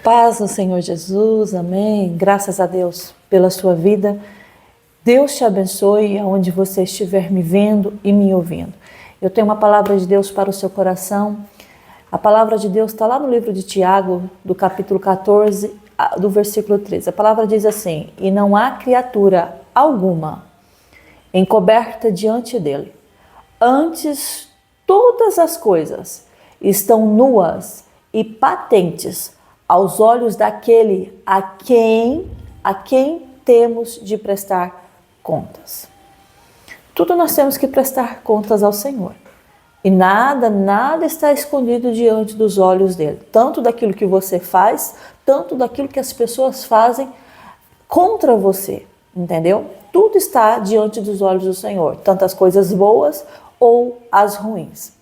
Paz no Senhor Jesus, amém. Graças a Deus pela sua vida. Deus te abençoe aonde você estiver me vendo e me ouvindo. Eu tenho uma palavra de Deus para o seu coração. A palavra de Deus está lá no livro de Tiago, do capítulo 14, do versículo 13. A palavra diz assim: e não há criatura alguma encoberta diante dele. Antes, todas as coisas estão nuas e patentes aos olhos daquele a quem temos de prestar contas. Tudo nós temos que prestar contas ao Senhor. E nada está escondido diante dos olhos dele. Tanto daquilo que você faz, tanto daquilo que as pessoas fazem contra você. Entendeu? Tudo está diante dos olhos do Senhor. Tanto as coisas boas ou as ruins.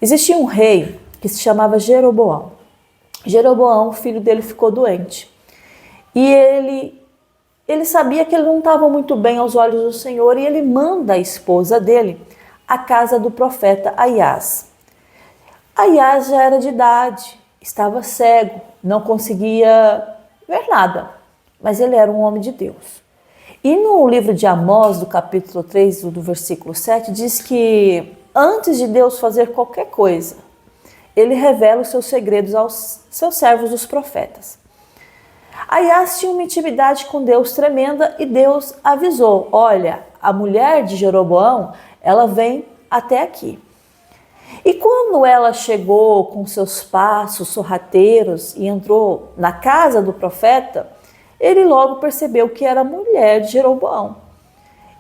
Existia um rei que se chamava Jeroboão. Jeroboão, o filho dele, ficou doente. E ele sabia que ele não estava muito bem aos olhos do Senhor, e ele manda a esposa dele à casa do profeta Aias. Aias já era de idade, estava cego, não conseguia ver nada, mas ele era um homem de Deus. E no livro de Amós, do capítulo 3, do versículo 7, diz que antes de Deus fazer qualquer coisa, ele revela os seus segredos aos seus servos, os profetas. Aias tinha uma intimidade com Deus tremenda e Deus avisou: olha, a mulher de Jeroboão, ela vem até aqui. E quando ela chegou com seus passos sorrateiros e entrou na casa do profeta, ele logo percebeu que era a mulher de Jeroboão.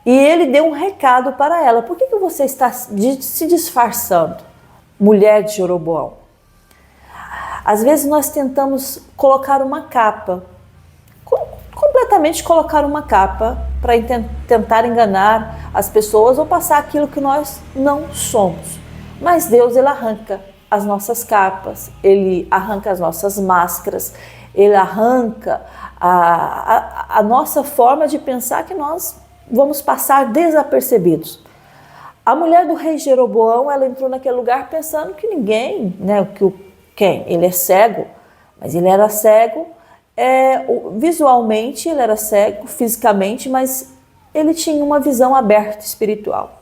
E ele deu um recado para ela: por que você está se disfarçando, mulher de Jeroboão? Às vezes nós tentamos colocar uma capa, completamente colocar uma capa para tentar enganar as pessoas ou passar aquilo que nós não somos. Mas Deus, ele arranca as nossas capas, ele arranca as nossas máscaras, ele arranca a nossa forma de pensar que nós vamos passar desapercebidos. A mulher do rei Jeroboão, ela entrou naquele lugar pensando que ninguém, ele é cego, mas ele era cego visualmente, ele era cego fisicamente, mas ele tinha uma visão aberta espiritual.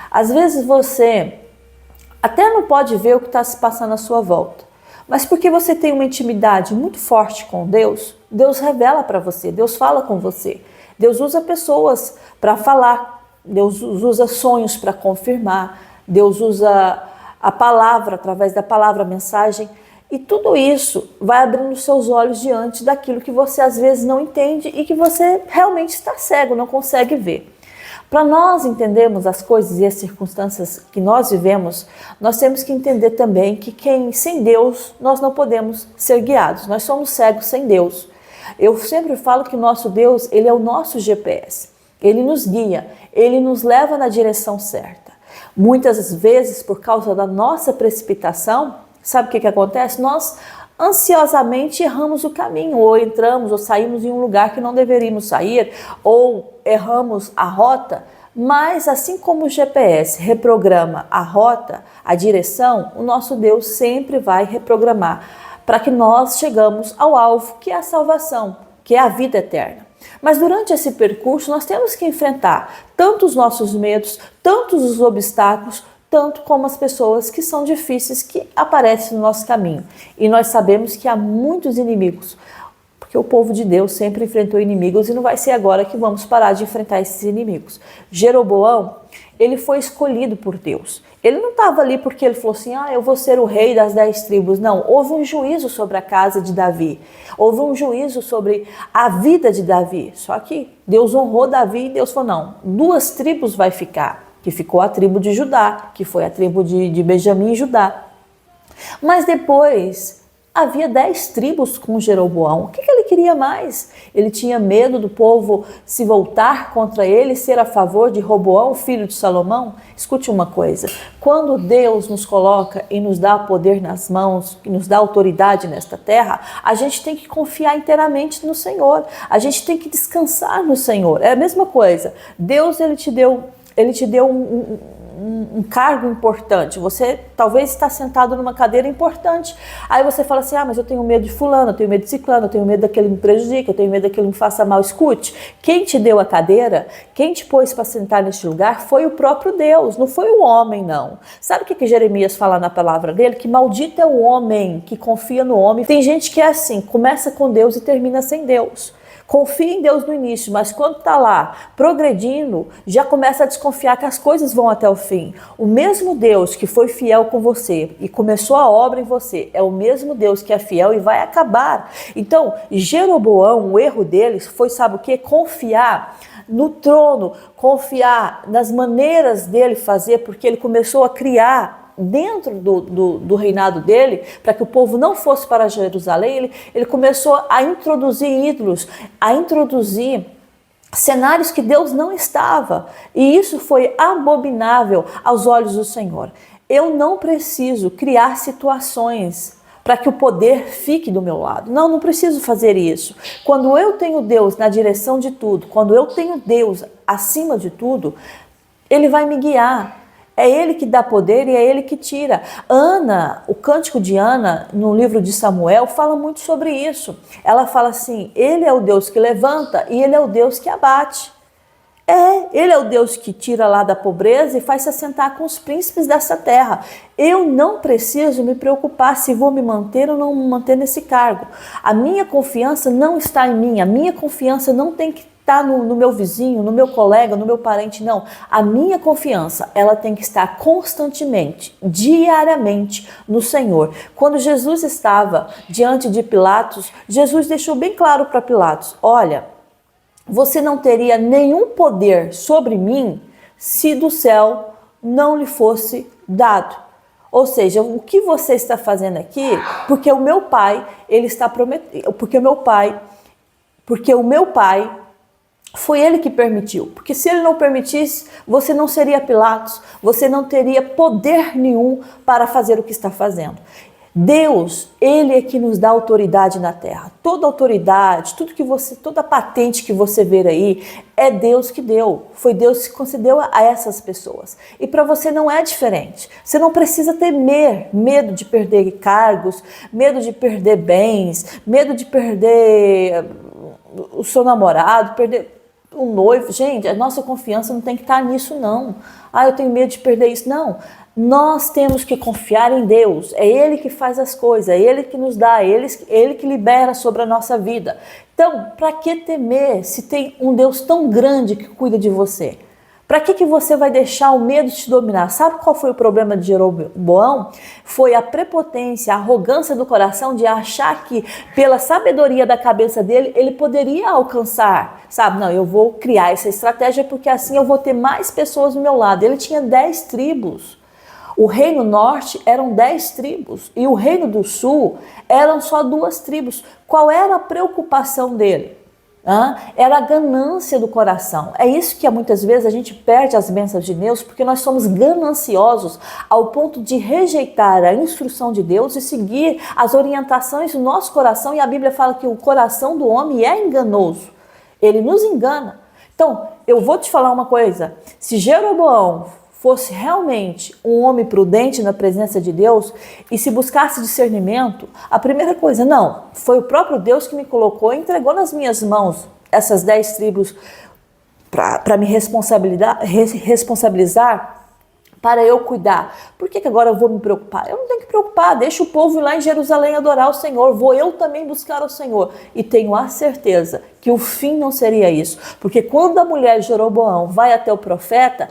Às vezes você até não pode ver o que está se passando à sua volta, mas porque você tem uma intimidade muito forte com Deus, Deus revela para você, Deus fala com você, Deus usa pessoas para falar, Deus usa sonhos para confirmar, Deus usa a palavra, através da palavra, a mensagem, e tudo isso vai abrindo seus olhos diante daquilo que você às vezes não entende e que você realmente está cego, não consegue ver. Para nós entendermos as coisas e as circunstâncias que nós vivemos, nós temos que entender também que sem Deus nós não podemos ser guiados, nós somos cegos sem Deus. Eu sempre falo que o nosso Deus, ele é o nosso GPS, ele nos guia, ele nos leva na direção certa. Muitas vezes, por causa da nossa precipitação, sabe o que acontece? Nós ansiosamente erramos o caminho, ou entramos ou saímos em um lugar que não deveríamos sair, ou erramos a rota, mas assim como o GPS reprograma a rota, a direção, o nosso Deus sempre vai reprogramar para que nós chegamos ao alvo, que é a salvação, que é a vida eterna. Mas durante esse percurso nós temos que enfrentar tanto os nossos medos, tanto os obstáculos, tanto como as pessoas que são difíceis que aparecem no nosso caminho. E nós sabemos que há muitos inimigos, porque o povo de Deus sempre enfrentou inimigos e não vai ser agora que vamos parar de enfrentar esses inimigos. Jeroboão, ele foi escolhido por Deus. Ele não estava ali porque ele falou assim: eu vou ser o rei das 10 tribos. Não, houve um juízo sobre a casa de Davi. Houve um juízo sobre a vida de Davi. Só que Deus honrou Davi e Deus falou: não, 2 tribos vai ficar. Que ficou a tribo de Judá, que foi a tribo de Benjamim e Judá. Mas depois havia 10 tribos com Jeroboão. O que ele queria mais? Ele tinha medo do povo se voltar contra ele, ser a favor de Roboão, filho de Salomão? Escute uma coisa, quando Deus nos coloca e nos dá poder nas mãos, e nos dá autoridade nesta terra, a gente tem que confiar inteiramente no Senhor, a gente tem que descansar no Senhor. É a mesma coisa, Deus ele te deu um cargo importante, você talvez está sentado numa cadeira importante, aí você fala assim, mas eu tenho medo de fulano, eu tenho medo de ciclano, eu tenho medo daquele me prejudique, eu tenho medo daquele me faça mal. Escute, quem te deu a cadeira, quem te pôs para sentar neste lugar foi o próprio Deus, não foi o homem não. Sabe o que Jeremias fala na palavra dele? Que maldito é o homem que confia no homem. Tem gente que é assim, começa com Deus e termina sem Deus. Confia em Deus no início, mas quando está lá progredindo, já começa a desconfiar que as coisas vão até o fim. O mesmo Deus que foi fiel com você e começou a obra em você, é o mesmo Deus que é fiel e vai acabar. Então, Jeroboão, o erro deles foi, sabe o quê? Confiar no trono, confiar nas maneiras dele fazer, porque ele começou a criar dentro do reinado dele, para que o povo não fosse para Jerusalém, ele começou a introduzir ídolos, a introduzir cenários que Deus não estava, e isso foi abominável aos olhos do Senhor. Eu não preciso criar situações para que o poder fique do meu lado. Não preciso fazer isso. Quando eu tenho Deus na direção de tudo, quando eu tenho Deus acima de tudo, Ele vai me guiar. É Ele que dá poder e é Ele que tira. Ana, o cântico de Ana, no livro de Samuel, fala muito sobre isso. Ela fala assim, Ele é o Deus que levanta e Ele é o Deus que abate. Ele é o Deus que tira lá da pobreza e faz se assentar com os príncipes dessa terra. Eu não preciso me preocupar se vou me manter ou não me manter nesse cargo. A minha confiança não está em mim, a minha confiança não tem que estar no meu vizinho, no meu colega, no meu parente, não. A minha confiança, ela tem que estar constantemente, diariamente no Senhor. Quando Jesus estava diante de Pilatos, Jesus deixou bem claro para Pilatos, olha, você não teria nenhum poder sobre mim se do céu não lhe fosse dado. Ou seja, o que você está fazendo aqui, porque o meu pai, ele está prometendo, porque o meu pai foi ele que permitiu. Porque se ele não permitisse, você não seria Pilatos, você não teria poder nenhum para fazer o que está fazendo. Deus, Ele é que nos dá autoridade na terra. Toda autoridade, toda patente que você vê aí, é Deus que deu. Foi Deus que concedeu a essas pessoas. E para você não é diferente. Você não precisa temer medo de perder cargos, medo de perder bens, medo de perder o seu namorado, perder um noivo. Gente, a nossa confiança não tem que estar nisso, não. Eu tenho medo de perder isso. Não. Nós temos que confiar em Deus, é Ele que faz as coisas, é Ele que nos dá, é Ele que libera sobre a nossa vida. Então, para que temer se tem um Deus tão grande que cuida de você? Para que você vai deixar o medo te dominar? Sabe qual foi o problema de Jeroboão? Foi a prepotência, a arrogância do coração de achar que pela sabedoria da cabeça dele, ele poderia alcançar. Sabe, não, eu vou criar essa estratégia porque assim eu vou ter mais pessoas do meu lado. Ele tinha 10 tribos. O reino norte eram 10 tribos e o reino do sul eram só 2 tribos. Qual era a preocupação dele? Era a ganância do coração. É isso que muitas vezes a gente perde as bênçãos de Deus porque nós somos gananciosos ao ponto de rejeitar a instrução de Deus e seguir as orientações do nosso coração. E a Bíblia fala que o coração do homem é enganoso. Ele nos engana. Então, eu vou te falar uma coisa. Se Jeroboão fosse realmente um homem prudente na presença de Deus e se buscasse discernimento, a primeira coisa, não, foi o próprio Deus que me colocou e entregou nas minhas mãos essas 10 tribos para me responsabilizar para eu cuidar. Por que agora eu vou me preocupar? Eu não tenho que preocupar, deixa o povo ir lá em Jerusalém adorar o Senhor, vou eu também buscar o Senhor. E tenho a certeza que o fim não seria isso, porque quando a mulher de Jeroboão vai até o profeta,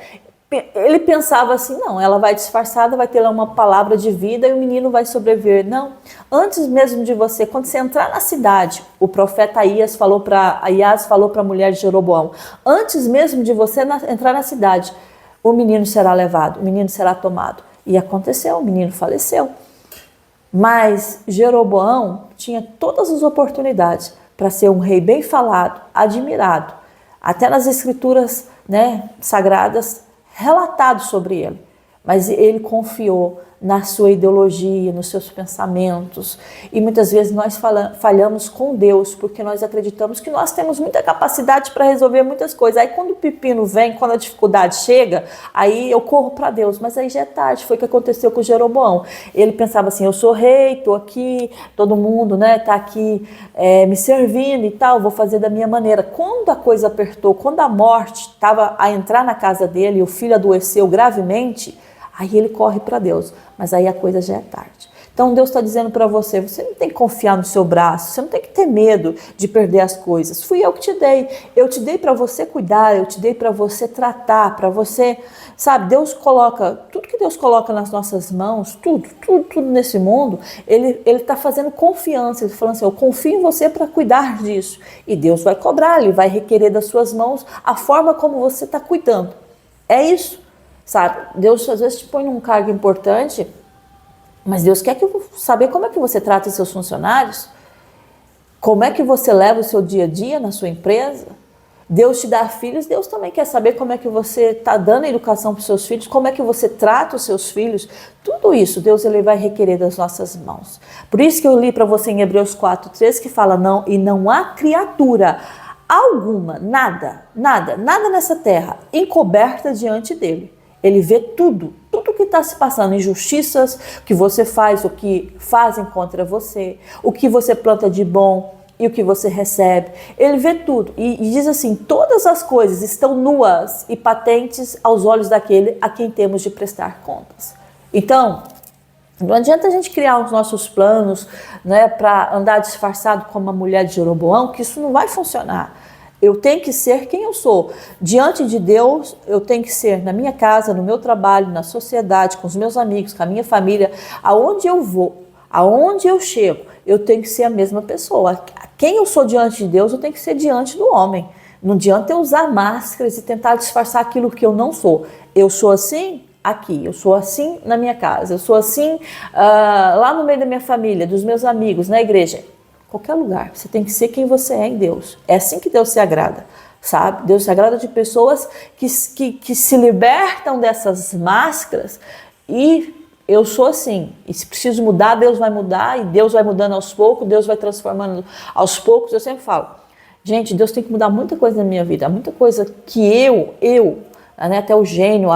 ele pensava assim, não, ela vai disfarçada, vai ter lá uma palavra de vida e o menino vai sobreviver. Não, antes mesmo de você, quando você entrar na cidade, o profeta Aías falou para a mulher de Jeroboão, antes mesmo de você entrar na cidade, o menino será levado, o menino será tomado. E aconteceu, o menino faleceu. Mas Jeroboão tinha todas as oportunidades para ser um rei bem falado, admirado, até nas escrituras, sagradas, relatado sobre ele, mas ele confiou na sua ideologia, nos seus pensamentos. E muitas vezes nós falhamos com Deus, porque nós acreditamos que nós temos muita capacidade para resolver muitas coisas. Aí quando o pepino vem, quando a dificuldade chega, aí eu corro para Deus, mas aí já é tarde. Foi o que aconteceu com Jeroboão. Ele pensava assim, eu sou rei, estou aqui, todo mundo, né, está aqui me servindo e tal, vou fazer da minha maneira. Quando a coisa apertou, quando a morte estava a entrar na casa dele e o filho adoeceu gravemente, aí ele corre para Deus, mas aí a coisa já é tarde. Então Deus está dizendo para você, você não tem que confiar no seu braço, você não tem que ter medo de perder as coisas. Fui eu que te dei, eu te dei para você cuidar, eu te dei para você tratar, para você, sabe, Deus coloca, tudo que Deus coloca nas nossas mãos, tudo nesse mundo, Ele está fazendo confiança, Ele está falando assim, eu confio em você para cuidar disso. E Deus vai cobrar, Ele vai requerer das suas mãos a forma como você está cuidando. É isso. Sabe, Deus às vezes te põe num cargo importante, mas Deus quer saber como é que você trata os seus funcionários, como é que você leva o seu dia a dia na sua empresa. Deus te dá filhos, Deus também quer saber como é que você está dando a educação para os seus filhos, como é que você trata os seus filhos. Tudo isso Deus ele vai requerer das nossas mãos. Por isso que eu li para você em Hebreus 4:13 que fala, não há criatura alguma, nada nessa terra encoberta diante dele. Ele vê tudo que está se passando, injustiças que você faz, o que fazem contra você, o que você planta de bom e o que você recebe. Ele vê tudo e diz assim, todas as coisas estão nuas e patentes aos olhos daquele a quem temos de prestar contas. Então, não adianta a gente criar os nossos planos, né, para andar disfarçado como a mulher de Jeroboão, que isso não vai funcionar. Eu tenho que ser quem eu sou. Diante de Deus, eu tenho que ser na minha casa, no meu trabalho, na sociedade, com os meus amigos, com a minha família, aonde eu vou, aonde eu chego, eu tenho que ser a mesma pessoa. Quem eu sou diante de Deus, eu tenho que ser diante do homem. Não adianta eu usar máscaras e tentar disfarçar aquilo que eu não sou. Eu sou assim aqui, eu sou assim na minha casa, eu sou assim lá no meio da minha família, dos meus amigos, na igreja. Qualquer lugar, você tem que ser quem você é em Deus. É assim que Deus se agrada, sabe? Deus se agrada de pessoas que se libertam dessas máscaras e eu sou assim. E se preciso mudar, Deus vai mudar e Deus vai mudando aos poucos, Deus vai transformando aos poucos. Eu sempre falo, gente, Deus tem que mudar muita coisa na minha vida, muita coisa que eu né, até o gênio,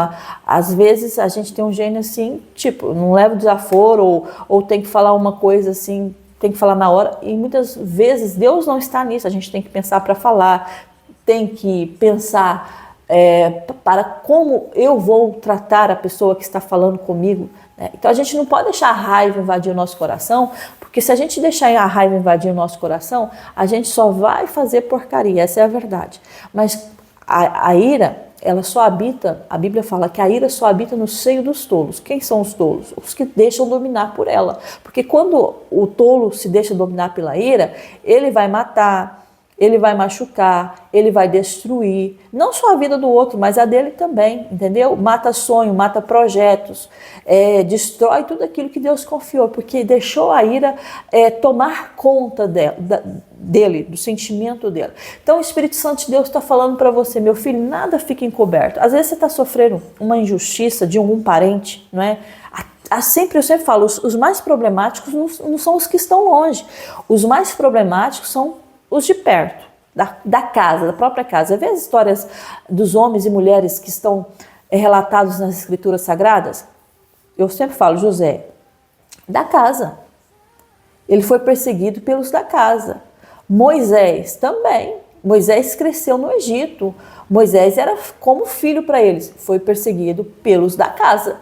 às vezes a gente tem um gênio assim, tipo, não leva desaforo ou tem que falar uma coisa assim, tem que falar na hora, e muitas vezes Deus não está nisso, a gente tem que pensar para falar, tem que pensar para como eu vou tratar a pessoa que está falando comigo, né? Então a gente não pode deixar a raiva invadir o nosso coração, porque se a gente deixar a raiva invadir o nosso coração, a gente só vai fazer porcaria, essa é a verdade. Mas a ira, ela só habita, a Bíblia fala que a ira só habita no seio dos tolos. Quem são os tolos? Os que deixam dominar por ela. Porque quando o tolo se deixa dominar pela ira, ele vai matar, ele vai machucar, ele vai destruir, não só a vida do outro, mas a dele também, entendeu? Mata sonho, mata projetos, destrói tudo aquilo que Deus confiou, porque deixou a ira tomar conta dele, do sentimento dele. Então o Espírito Santo de Deus está falando para você, meu filho, nada fica encoberto. Às vezes você está sofrendo uma injustiça de algum parente, não é? Eu sempre falo, os mais problemáticos não são os que estão longe, os mais problemáticos são os de perto, da casa, da própria casa. Vê as histórias dos homens e mulheres que estão relatados nas Escrituras Sagradas? Eu sempre falo, José, da casa. Ele foi perseguido pelos da casa. Moisés também. Moisés cresceu no Egito. Moisés era como filho para eles. Foi perseguido pelos da casa.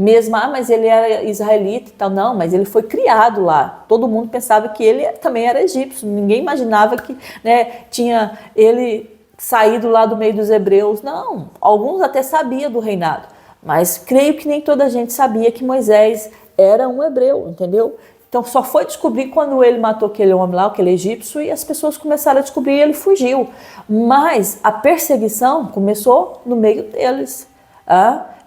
Mesmo, mas ele era israelita e tal. Não, mas ele foi criado lá. Todo mundo pensava que ele também era egípcio. Ninguém imaginava que, né, tinha ele saído lá do meio dos hebreus. Não, alguns até sabiam do reinado. Mas creio que nem toda a gente sabia que Moisés era um hebreu, entendeu? Então só foi descobrir quando ele matou aquele homem lá, aquele egípcio, e as pessoas começaram a descobrir e ele fugiu. Mas a perseguição começou no meio deles.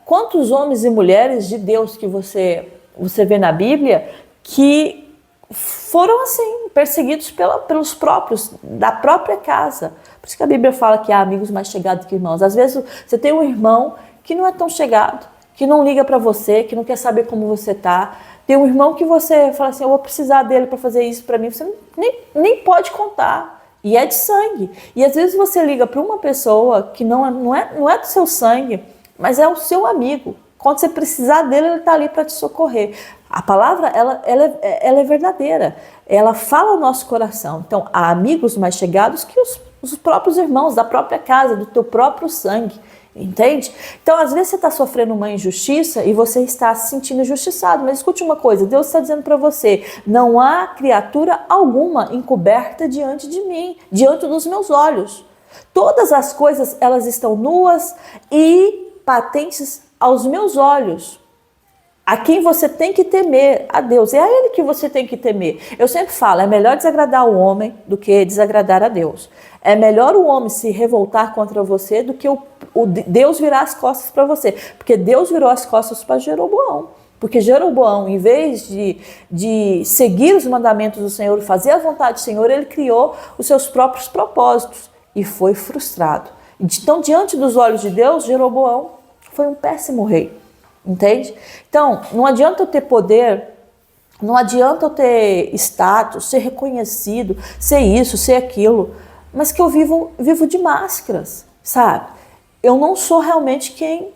Quantos homens e mulheres de Deus que você vê na Bíblia que foram assim, perseguidos pelos próprios, da própria casa. Por isso que a Bíblia fala que há amigos mais chegados que irmãos. Às vezes você tem um irmão que não é tão chegado, que não liga para você, que não quer saber como você tá. Tem um irmão que você fala assim, eu vou precisar dele para fazer isso para mim, você nem pode contar. E é de sangue. E às vezes você liga para uma pessoa que não é do seu sangue, mas é o seu amigo. Quando você precisar dele, ele está ali para te socorrer. A palavra, ela é verdadeira. Ela fala ao nosso coração. Então, há amigos mais chegados que os próprios irmãos da própria casa, do teu próprio sangue. Entende? Então, às vezes você está sofrendo uma injustiça e você está se sentindo injustiçado. Mas escute uma coisa, Deus está dizendo para você, não há criatura alguma encoberta diante de mim, diante dos meus olhos. Todas as coisas, elas estão nuas e patentes aos meus olhos. A quem você tem que temer, a Deus. É a Ele que você tem que temer. Eu sempre falo, é melhor desagradar o homem do que desagradar a Deus. É melhor o homem se revoltar contra você do que o Deus virar as costas para você. Porque Deus virou as costas para Jeroboão. Porque Jeroboão, em vez de seguir os mandamentos do Senhor e fazer a vontade do Senhor, ele criou os seus próprios propósitos e foi frustrado. Então, diante dos olhos de Deus, Jeroboão foi um péssimo rei. Entende? Então, não adianta eu ter poder, não adianta eu ter status, ser reconhecido, ser isso, ser aquilo, mas que eu vivo de máscaras, sabe? Eu não sou realmente quem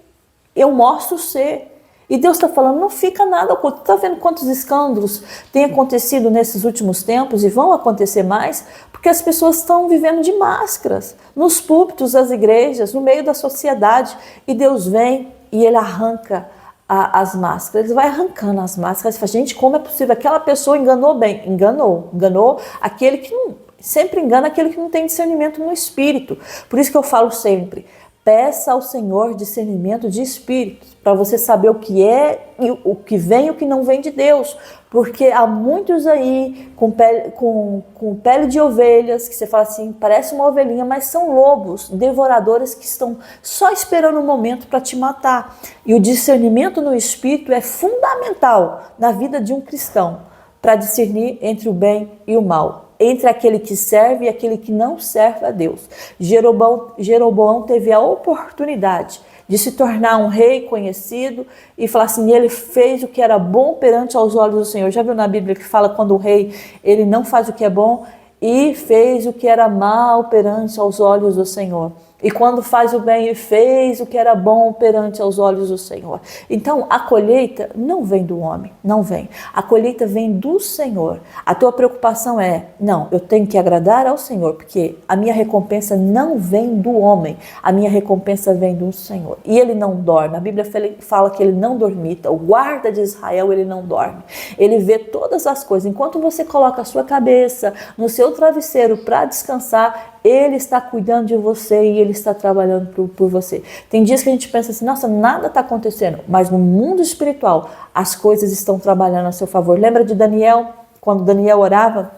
eu mostro ser. E Deus está falando, não fica nada oculto. Está vendo quantos escândalos têm acontecido nesses últimos tempos e vão acontecer mais? Porque as pessoas estão vivendo de máscaras, nos púlpitos das igrejas, no meio da sociedade. E Deus vem e Ele arranca as máscaras. Ele vai arrancando as máscaras. Ele fala, gente, como é possível? Aquela pessoa enganou bem. Enganou aquele que não... Sempre engana aquele que não tem discernimento no espírito. Por isso que eu falo sempre, peça ao Senhor discernimento de espírito, para você saber o que é, o que vem e o que não vem de Deus. Porque há muitos aí com pele de ovelhas, que você fala assim, parece uma ovelhinha, mas são lobos, devoradores que estão só esperando um momento para te matar. E o discernimento no espírito é fundamental na vida de um cristão, para discernir entre o bem e o mal, entre aquele que serve e aquele que não serve a Deus. Jeroboão teve a oportunidade de se tornar um rei conhecido e falar assim, ele fez o que era bom perante aos olhos do Senhor. Já viu na Bíblia que fala quando o rei, ele não faz o que é bom e fez o que era mal perante aos olhos do Senhor. E quando faz o bem, ele fez o que era bom perante aos olhos do Senhor. Então, a colheita não vem do homem, não vem. A colheita vem do Senhor. A tua preocupação é, não, eu tenho que agradar ao Senhor, porque a minha recompensa não vem do homem, a minha recompensa vem do Senhor. E Ele não dorme. A Bíblia fala que Ele não dormita. O guarda de Israel, Ele não dorme. Ele vê todas as coisas. Enquanto você coloca a sua cabeça no seu travesseiro para descansar, Ele está cuidando de você e Ele está trabalhando por você. Tem dias que a gente pensa assim, nossa, nada está acontecendo, mas no mundo espiritual as coisas estão trabalhando a seu favor. Lembra de Daniel, quando Daniel orava?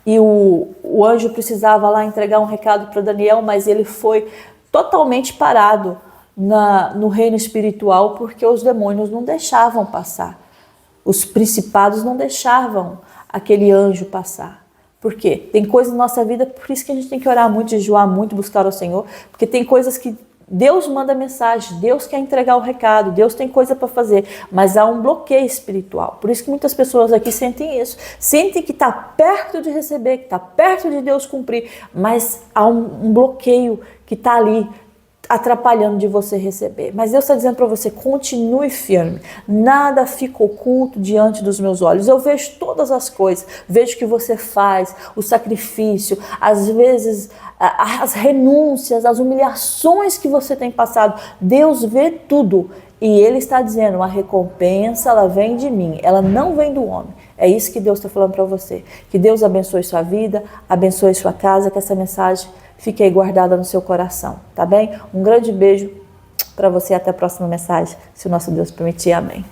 E o anjo precisava lá entregar um recado para Daniel, mas ele foi totalmente parado no reino espiritual porque os demônios não deixavam passar. Os principados não deixavam aquele anjo passar. Por quê? Tem coisas na nossa vida, por isso que a gente tem que orar muito, jejuar muito, buscar ao Senhor, porque tem coisas que Deus manda mensagem, Deus quer entregar o recado, Deus tem coisa para fazer, mas há um bloqueio espiritual. Por isso que muitas pessoas aqui sentem isso, sentem que está perto de receber, que está perto de Deus cumprir, mas há um bloqueio que está ali, atrapalhando de você receber. Mas Deus está dizendo para você, continue firme, nada fica oculto diante dos meus olhos. Eu vejo todas as coisas, vejo o que você faz, o sacrifício, às vezes as renúncias, as humilhações que você tem passado. Deus vê tudo e Ele está dizendo, a recompensa ela vem de mim, ela não vem do homem. É isso que Deus está falando para você. Que Deus abençoe sua vida, abençoe sua casa, que essa mensagem fique aí guardada no seu coração, tá bem? Um grande beijo para você, até a próxima mensagem, se o nosso Deus permitir, amém.